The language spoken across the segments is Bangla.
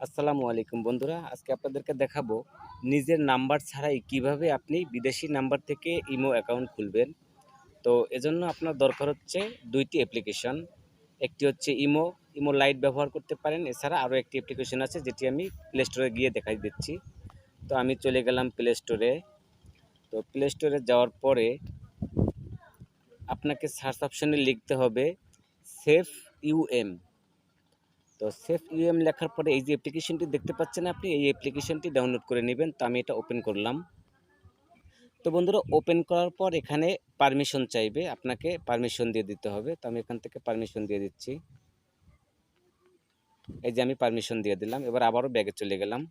আসসালামু আলাইকুম বন্ধুরা, আজকে আপনাদেরকে দেখাবো নিজের নাম্বার ছাড়াই কিভাবে আপনি বিদেশি নাম্বার থেকে ইমো অ্যাকাউন্ট খুলবেন। তো এজন্য আপনার দরকার হচ্ছে দুইটি অ্যাপ্লিকেশন। একটি হচ্ছে ইমো, ইমো লাইট ব্যবহার করতে পারেন। এছাড়া আরও একটি অ্যাপ্লিকেশন আছে যেটি আমি প্লে স্টোরে গিয়ে দেখাই দিচ্ছি। তো আমি চলে গেলাম প্লে স্টোরে। তো প্লে স্টোরে যাওয়ার পরে আপনাকে সার্চ অপশনে লিখতে হবে সেফ ইউএম। তো সেফ ইউএম লেখার পরে এই যে অ্যাপ্লিকেশনটি দেখতে পাচ্ছেন আপনি, এই অ্যাপ্লিকেশনটি ডাউনলোড করে নেবেন। তো আমি এটা ওপেন করলাম। তো বন্ধুরা, ওপেন করার পর এখানে পারমিশন চাইবে, আপনাকে পারমিশন দিয়ে দিতে হবে। তো আমি এখান থেকে পারমিশন দিয়ে দিচ্ছি। এই যে আমি পারমিশন দিয়ে দিলাম। এবার আবারও ব্যাগে চলে গেলাম।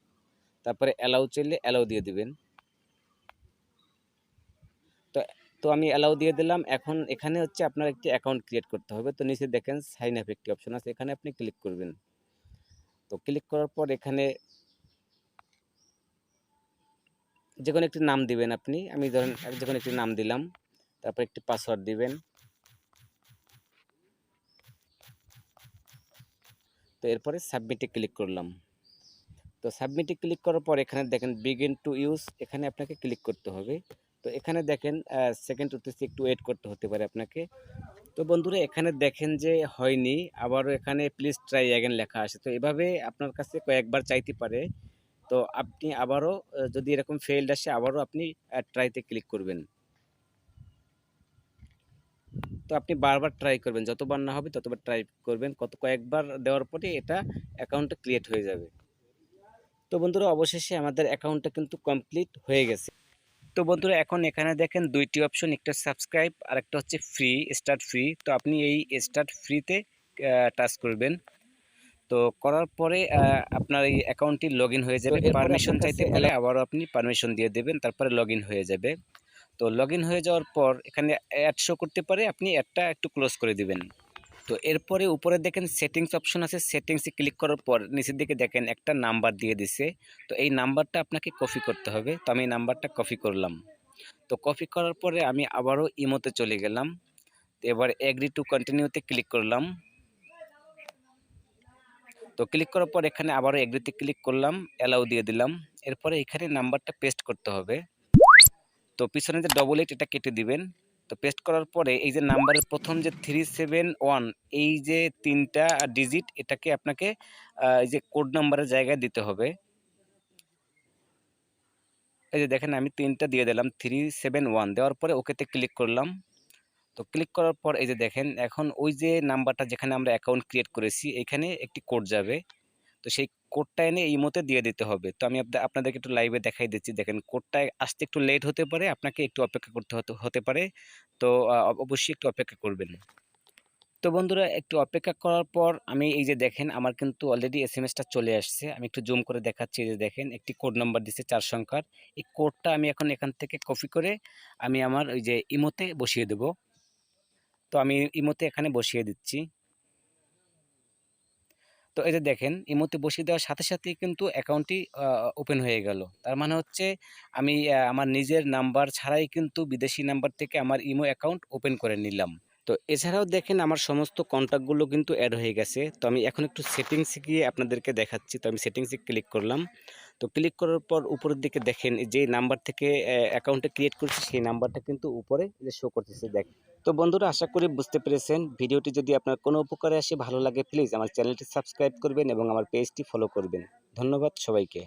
তারপরে অ্যালাউ চাইলে অ্যালাউ দিয়ে দিবেন। তো তো আমি অ্যালাউ দিয়ে দিলাম। এখন এখানে হচ্ছে আপনার একটি অ্যাকাউন্ট ক্রিয়েট করতে হবে। তো নিচে দেখেন সাইন আপ একটি অপশন আছে, এখানে আপনি ক্লিক করবেন। তো ক্লিক করার পর এখানে যে কোনো একটি নাম দিবেন আপনি। আমি ধরেন যে কোনো একটি নাম দিলাম। তারপর একটি পাসওয়ার্ড দিবেন। তো এরপরে সাবমিটে ক্লিক করলাম। তো সাবমিটে ক্লিক করার পর এখানে দেখেন বিগিন টু ইউজ, এখানে আপনাকে ক্লিক করতে হবে। তো এখানে দেখেন সেকেন্ড উঠতেছে, একটু ওয়েট করতে হতে পারে আপনাকে। তো বন্ধুরা, এখানে দেখেন যে হয়নি, আবারও এখানে প্লিজ ট্রাই অ্যাগেন লেখা আসে। তো এভাবে আপনার কাছে কয়েকবার চাইতে পারে। তো আপনি আবারও যদি এরকম ফেইল্ড আসে, আবারও আপনি ট্রাইতে ক্লিক করবেন। তো আপনি বারবার ট্রাই করবেন, যতবার না হবে ততবার ট্রাই করবেন। কয়েকবার দেওয়ার পরে এটা অ্যাকাউন্টটা ক্রিয়েট হয়ে যাবে। তো বন্ধুরা, অবশেষে আমাদের অ্যাকাউন্টটা কিন্তু কমপ্লিট হয়ে গেছে। তো বন্ধুরা, এখন এখানে দেখেন দুইটি অপশন, একটা সাবস্ক্রাইব আর একটা হচ্ছে ফ্রি, স্টার্ট ফ্রি। তো আপনি এই স্টার্ট ফ্রিতে টাচ করবেন। তো করার পরে আপনার এই অ্যাকাউন্টটি লগ ইন হয়ে যাবে। পারমিশন চাইতে পারে, আবারও আপনি পারমিশন দিয়ে দেবেন, তারপরে লগ ইন হয়ে যাবে। তো লগ ইন হয়ে যাওয়ার পর এখানে অ্যাড শো করতে পারে, আপনি অ্যাডটা একটু ক্লোজ করে দিবেন। তো এরপরে উপরে দেখেন সেটিংস অপশন আছে, সেটিংসে ক্লিক করার পর নিচের দিকে দেখেন একটা নাম্বার দিয়ে দিছে। তো এই নাম্বারটা আপনাকে কপি করতে হবে। তো আমি নাম্বারটা কপি করলাম। তো কপি করার পরে আমি আবারও ইমোতে চলে গেলাম। তো এবার এগ্রি টু কন্টিনিউতে ক্লিক করলাম। তো ক্লিক করার পর এখানে আবারও এগ্রিতে ক্লিক করলাম, অ্যালাউ দিয়ে দিলাম। এরপরে এখানে নাম্বারটা পেস্ট করতে হবে। তো পিছনে যে 88 এটা কেটে দিবেন। তো পেস্ট করার পরে এই যে নাম্বারের প্রথম যে 371, এই যে 3টা ডিজিট, এটাকে আপনাকে এই যে কোড নাম্বারের জায়গায় দিতে হবে। এই যে দেখেন আমি 3টা দিয়ে দিলাম, 371 দেওয়ার পরে ওকেতে ক্লিক করলাম। তো ক্লিক করার পর এই যে দেখেন এখন ওই যে নাম্বারটা যেখানে আমরা অ্যাকাউন্ট ক্রিয়েট করেছি, এখানে একটি কোড যাবে। তো সেই কোডটা এনে ইমোতে দিয়ে দিতে হবে। তো আমি আপনাদেরকে একটু লাইভে দেখাই দিচ্ছি। দেখেন কোডটা আসতে একটু লেট হতে পারে, আপনাকে একটু অপেক্ষা করতে হতে পারে। তো অবশ্যই একটু অপেক্ষা করবেন। তো বন্ধুরা, একটু অপেক্ষা করার পর আমি এই যে দেখেন আমার কিন্তু অলরেডি এসএমএসটা চলে আসছে। আমি একটু জুম করে দেখাচ্ছি। এই যে দেখেন একটি কোড নাম্বার দিচ্ছে 4 সংখ্যার। এই কোডটা আমি এখন এখান থেকে কপি করে আমি আমার ওই যে ইমোতে বসিয়ে দেব। তো আমি ইমোতে এখানে বসিয়ে দিচ্ছি। তো এই যে দেখেন ইমোতে বসিয়ে দেওয়ার সাথে সাথেই কিন্তু অ্যাকাউন্টটি ওপেন হয়ে গেল। তার মানে হচ্ছে আমি আমার নিজের নাম্বার ছাড়াই কিন্তু বিদেশি নাম্বার থেকে আমার ইমো অ্যাকাউন্ট ওপেন করে নিলাম। তো এছাড়াও দেখেন আমার সমস্ত কন্ট্যাক্টগুলো কিন্তু অ্যাড হয়ে গেছে। তো আমি এখন একটু সেটিংসে গিয়ে আপনাদেরকে দেখাচ্ছি। তো আমি সেটিংসে ক্লিক করলাম। তো ক্লিক করার পর উপরের দিকে দেখেন যে নাম্বার থেকে অ্যাকাউন্টটা ক্রিয়েট করছি, সেই নাম্বারটা কিন্তু উপরে যে শো করতেছে দেখ। তো বন্ধুরা, আশা করি বুঝতে পেরেছেন। ভিডিওটি যদি আপনার কোনো উপকারে আসে, ভালো লাগে, প্লিজ আমার চ্যানেলটি সাবস্ক্রাইব করবেন এবং আমার পেজটি ফলো করবেন। ধন্যবাদ সবাইকে।